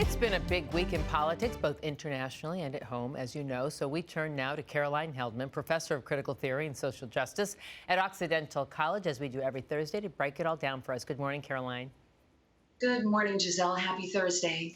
It's been a big week in politics, both internationally and at home, as you know. So we turn now to Caroline Heldman, professor of critical theory and social justice at Occidental College, as we do every Thursday, to break it all down for us. Good morning, Caroline. Good morning, Giselle. Happy Thursday.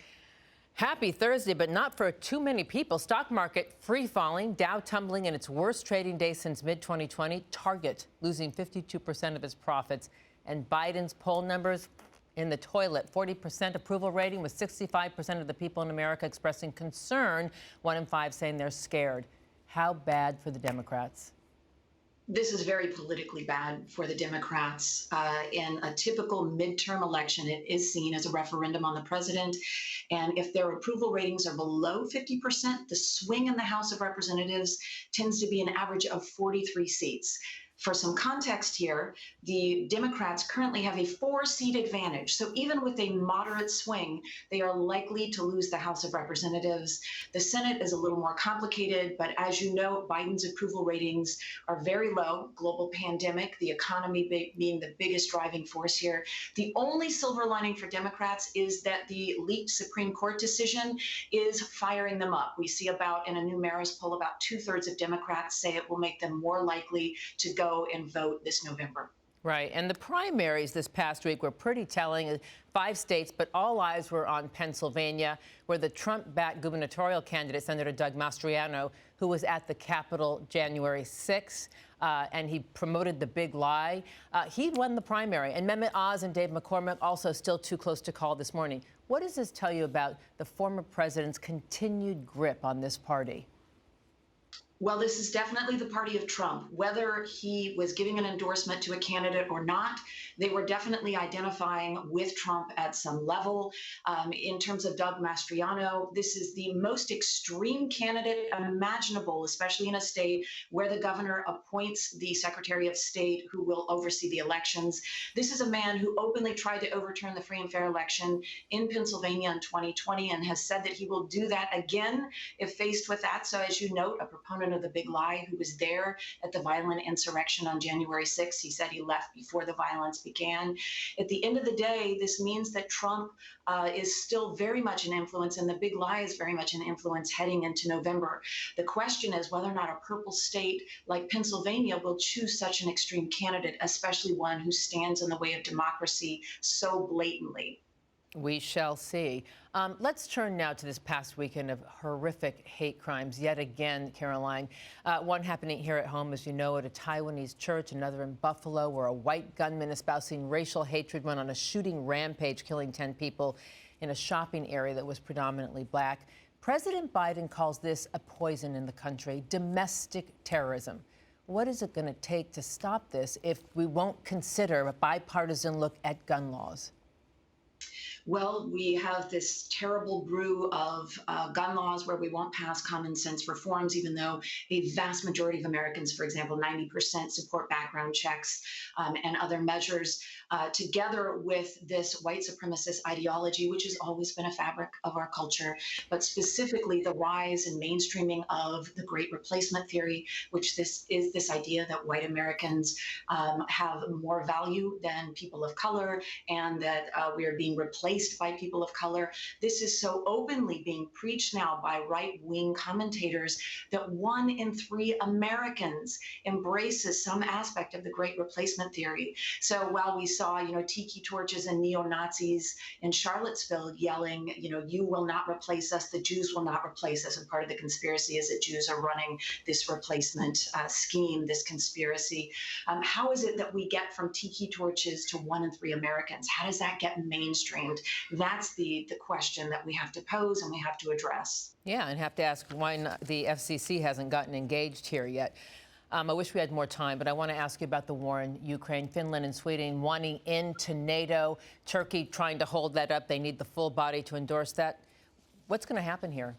Happy Thursday, but not for too many people. Stock market free falling, Dow tumbling in its worst trading day since mid-2020, Target losing 52% of its profits, and Biden's poll numbers in the toilet. 40% approval rating, with 65% of the people in America expressing concern, 1 in 5 saying they're scared. How bad for the Democrats? This is very politically bad for the Democrats. In a typical midterm election, it is seen as a referendum on the president. And if their approval ratings are below 50%, the swing in the House of Representatives tends to be an average of 43 seats. For some context here, the Democrats currently have a 4-seat advantage. So even with a moderate swing, they are likely to lose the House of Representatives. The Senate is a little more complicated, but as you know, Biden's approval ratings are very low. Global pandemic, the economy being the biggest driving force here. The only silver lining for Democrats is that the leaked Supreme Court decision is firing them up. We see in a new Marist poll, about 2/3 of Democrats say it will make them more likely to go and vote this November. Right. And the primaries this past week were pretty telling. 5 states, but all eyes were on Pennsylvania, where the Trump-backed gubernatorial candidate, Senator Doug Mastriano, who was at the Capitol January 6th, and he promoted the big lie. He won the primary. And Mehmet Oz and Dave McCormick also still too close to call this morning. What does this tell you about the former president's continued grip on this party? Well, this is definitely the party of Trump. Whether he was giving an endorsement to a candidate or not, they were definitely identifying with Trump at some level. In terms of Doug Mastriano, this is the most extreme candidate imaginable, especially in a state where the governor appoints the Secretary of State who will oversee the elections. This is a man who openly tried to overturn the free and fair election in Pennsylvania in 2020 and has said that he will do that again if faced with that. So as you note, a proponent of the big lie who was there at the violent insurrection on January 6th. He said he left before the violence began. At the end of the day, this means that Trump is still very much an influence, and the big lie is very much an influence heading into November. The question is whether or not a purple state like Pennsylvania will choose such an extreme candidate, especially one who stands in the way of democracy so blatantly. We shall see. Let's turn now to this past weekend of horrific hate crimes. Yet again, Caroline, one happening here at home, as you know, at a Taiwanese church, another in Buffalo, where a white gunman espousing racial hatred went on a shooting rampage, killing 10 people in a shopping area that was predominantly black. President Biden calls this a poison in the country, domestic terrorism. What is it going to take to stop this if we won't consider a bipartisan look at gun laws? Well, we have this terrible brew of gun laws where we won't pass common sense reforms, even though a vast majority of Americans, for example, 90% support background checks and other measures, together with this white supremacist ideology, which has always been a fabric of our culture, but specifically the rise and mainstreaming of the Great Replacement theory, which this is this idea that white Americans have more value than people of color, and that we are being replaced by people of color. This is so openly being preached now by right-wing commentators that 1 in 3 Americans embraces some aspect of the Great Replacement theory. So while we saw, tiki torches and neo-Nazis in Charlottesville yelling, you will not replace us, the Jews will not replace us, and part of the conspiracy is that Jews are running this replacement scheme, this conspiracy. How is it that we get from tiki torches to 1 in 3 Americans? How does that get mainstreamed? That's the question that we have to pose and we have to address. Yeah, and have to ask why the FCC hasn't gotten engaged here yet. I wish we had more time, but I want to ask you about the war in Ukraine. Finland and Sweden wanting into NATO. Turkey trying to hold that up. They need the full body to endorse that. What's going to happen here?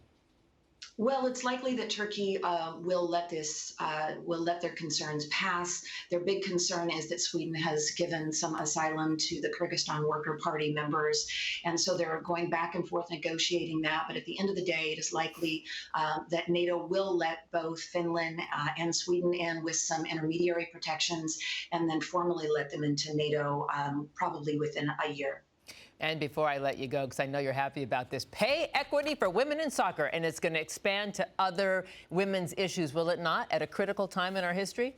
Well, it's likely that Turkey will let their concerns pass. Their big concern is that Sweden has given some asylum to the Kyrgyzstan Worker Party members, and so they're going back and forth negotiating that. But at the end of the day, it is likely that NATO will let both Finland and Sweden in with some intermediary protections, and then formally let them into NATO probably within a year. And before I let you go, because I know you're happy about this, pay equity for women in soccer, and it's going to expand to other women's issues, will it not, at a critical time in our history?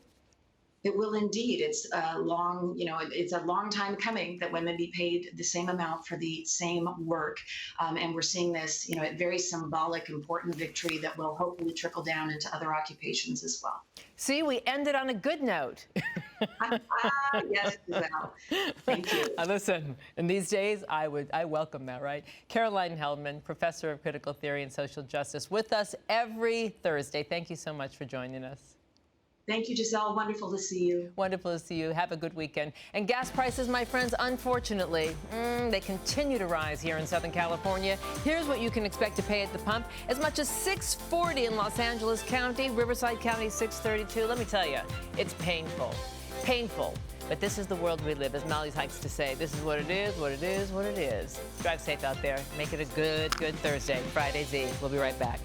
It will indeed. It's a long, it's a long time coming that women be paid the same amount for the same work. And we're seeing this, a very symbolic, important victory that will hopefully trickle down into other occupations as well. See, we ended on a good note. Yes, Giselle. Thank you. Listen, in these days, I welcome that, right? Caroline Heldman, professor of critical theory and social justice, with us every Thursday. Thank you so much for joining us. Thank you, Giselle. Wonderful to see you. Wonderful to see you. Have a good weekend. And gas prices, my friends, unfortunately, they continue to rise here in Southern California. Here's what you can expect to pay at the pump. As much as $6.40 in Los Angeles County, Riverside County, $6.32. Let me tell you, it's painful. Painful. But this is the world we live, as Molly likes to say. This is what it is, what it is, what it is. Drive safe out there. Make it a good Thursday, Friday's Eve. We'll be right back.